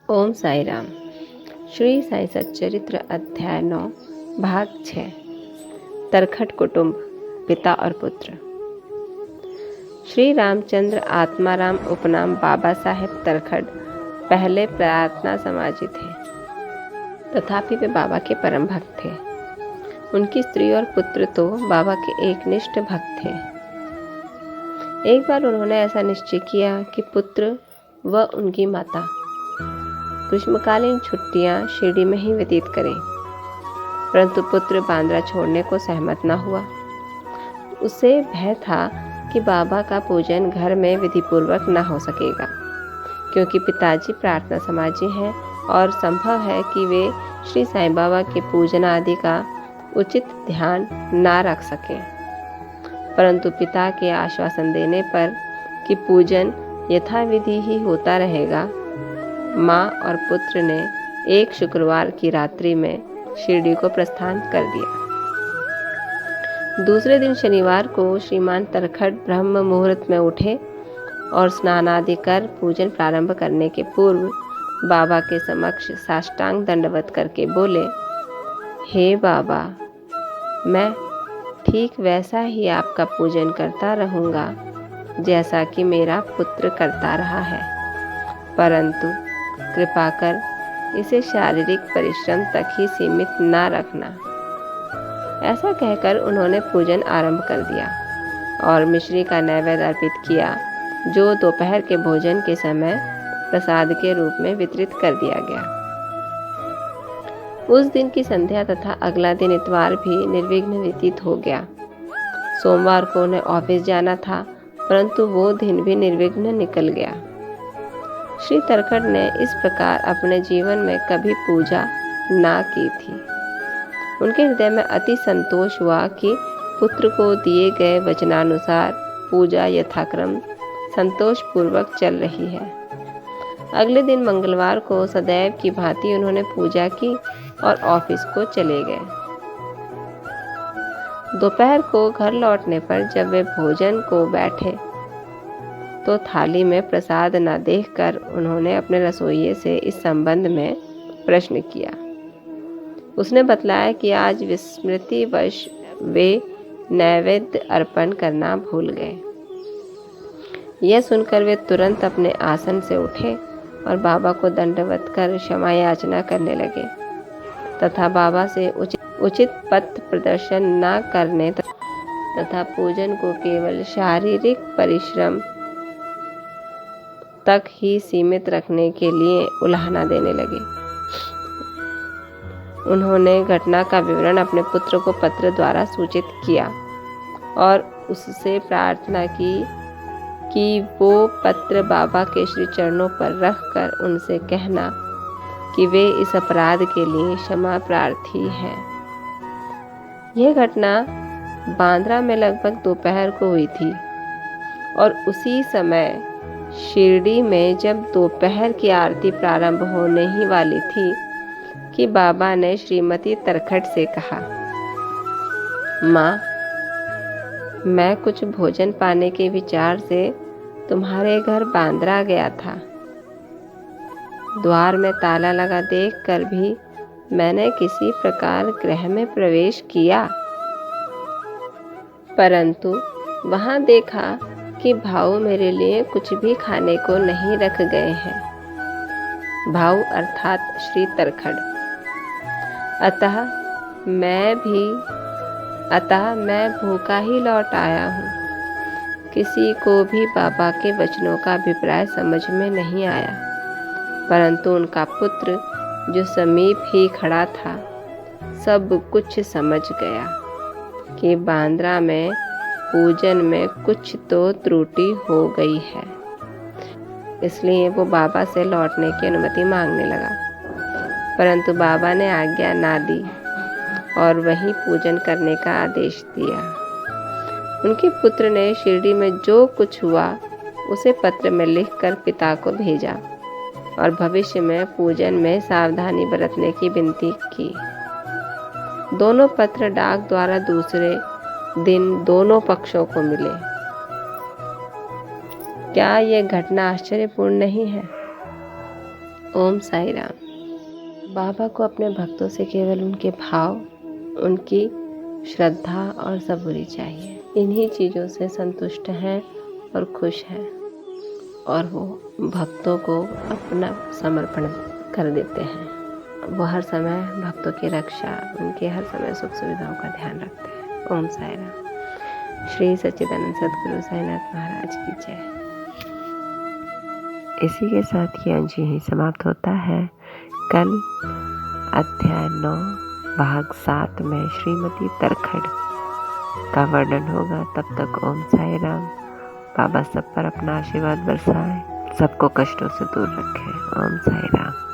ओम साई राम। श्री साई सच्चरित्र अध्याय 9 भाग 6। तरखट कुटुंब, पिता और पुत्र। श्री रामचंद्र आत्माराम उपनाम बाबा साहेब तरखट पहले प्रार्थना समाजी थे, तथापि वे बाबा के परम भक्त थे। उनकी स्त्री और पुत्र तो बाबा के एकनिष्ठ भक्त थे। एक बार उन्होंने ऐसा निश्चय किया कि पुत्र व उनकी माता ग्रीष्मकालीन छुट्टियां शिरडी में ही व्यतीत करें, परंतु पुत्र बांद्रा छोड़ने को सहमत न हुआ। उसे भय था कि बाबा का पूजन घर में विधिपूर्वक न हो सकेगा, क्योंकि पिताजी प्रार्थना समाजी हैं और संभव है कि वे श्री साईं बाबा के पूजन आदि का उचित ध्यान न रख सकें। परंतु पिता के आश्वासन देने पर कि पूजन यथाविधि ही होता रहेगा, माँ और पुत्र ने एक शुक्रवार की रात्रि में शिरडी को प्रस्थान कर दिया। दूसरे दिन शनिवार को श्रीमान तरखट ब्रह्म मुहूर्त में उठे और स्नान आदि कर पूजन प्रारंभ करने के पूर्व बाबा के समक्ष साष्टांग दंडवत करके बोले, हे बाबा, मैं ठीक वैसा ही आपका पूजन करता रहूँगा जैसा कि मेरा पुत्र करता रहा है, परंतु कृपा कर इसे शारीरिक परिश्रम तक ही सीमित न रखना। ऐसा कहकर उन्होंने पूजन आरंभ कर दिया और मिश्री का नैवेद्य अर्पित किया, जो दोपहर के भोजन के समय प्रसाद के रूप में वितरित कर दिया गया। उस दिन की संध्या तथा अगला दिन इतवार भी निर्विघ्न व्यतीत हो गया। सोमवार को उन्हें ऑफिस जाना था, परंतु वो दिन भी निर्विघ्न निकल गया। श्री तरखट ने इस प्रकार अपने जीवन में कभी पूजा ना की थी। उनके हृदय में अति संतोष हुआ कि पुत्र को दिए गए वचनानुसार पूजा यथाक्रम संतोष पूर्वक चल रही है। अगले दिन मंगलवार को सदैव की भांति उन्होंने पूजा की और ऑफिस को चले गए। दोपहर को घर लौटने पर जब वे भोजन को बैठे तो थाली में प्रसाद न देखकर उन्होंने अपने रसोइये से इस संबंध में प्रश्न किया। उसने बतलाया कि आज विस्मृतिवश वे नैवेद्य अर्पण करना भूल गए। यह सुनकर वे तुरंत अपने आसन से उठे और बाबा को दंडवत कर क्षमा याचना करने लगे तथा बाबा से उचित पथ प्रदर्शन न करने तथा पूजन को केवल शारीरिक परिश्रम तक ही सीमित रखने के लिए उलाहना देने लगे। उन्होंने घटना का विवरण अपने पुत्र को पत्र द्वारा सूचित किया और उससे प्रार्थना की कि वो पत्र बाबा के श्री चरणों पर रखकर उनसे कहना कि वे इस अपराध के लिए क्षमा प्रार्थी हैं। यह घटना बांद्रा में लगभग दोपहर को हुई थी और उसी समय शिरडी में जब दोपहर की आरती प्रारंभ होने ही वाली थी कि बाबा ने श्रीमती तरखट से कहा, माँ, मैं कुछ भोजन पाने के विचार से तुम्हारे घर बांद्रा गया था। द्वार में ताला लगा देखकर भी मैंने किसी प्रकार गृह में प्रवेश किया, परंतु वहां देखा कि भाऊ मेरे लिए कुछ भी खाने को नहीं रख गए हैं। भाऊ अर्थात श्री तरखट। अतः मैं भूखा ही लौट आया हूँ। किसी को भी बाबा के वचनों का अभिप्राय समझ में नहीं आया, परंतु उनका पुत्र जो समीप ही खड़ा था सब कुछ समझ गया कि बांद्रा में पूजन में कुछ तो त्रुटि हो गई है। इसलिए वो बाबा से लौटने की अनुमति मांगने लगा, परंतु बाबा ने आज्ञा ना दी और वहीं पूजन करने का आदेश दिया। उनके पुत्र ने शिरडी में जो कुछ हुआ उसे पत्र में लिखकर पिता को भेजा और भविष्य में पूजन में सावधानी बरतने की विनती की। दोनों पत्र डाक द्वारा दूसरे दिन दोनों पक्षों को मिले। क्या यह घटना आश्चर्यपूर्ण नहीं है? ओम साई राम। बाबा को अपने भक्तों से केवल उनके भाव, उनकी श्रद्धा और सबूरी चाहिए। इन्हीं चीज़ों से संतुष्ट हैं और खुश हैं, और वो भक्तों को अपना समर्पण कर देते हैं। वो हर समय भक्तों की रक्षा, उनके हर समय सुख सुविधाओं का ध्यान रखते हैं। ओम साई राम। श्री सच्चिदानंद सद्गुरु साईनाथ महाराज की जय। इसी के साथ ये अंश यहीं समाप्त होता है। कल अध्याय 9 भाग 7 में श्रीमती तरखड़ का वर्णन होगा। तब तक ओम साई राम। बाबा सब पर अपना आशीर्वाद बरसाएं, सबको कष्टों से दूर रखें। ओम साई राम।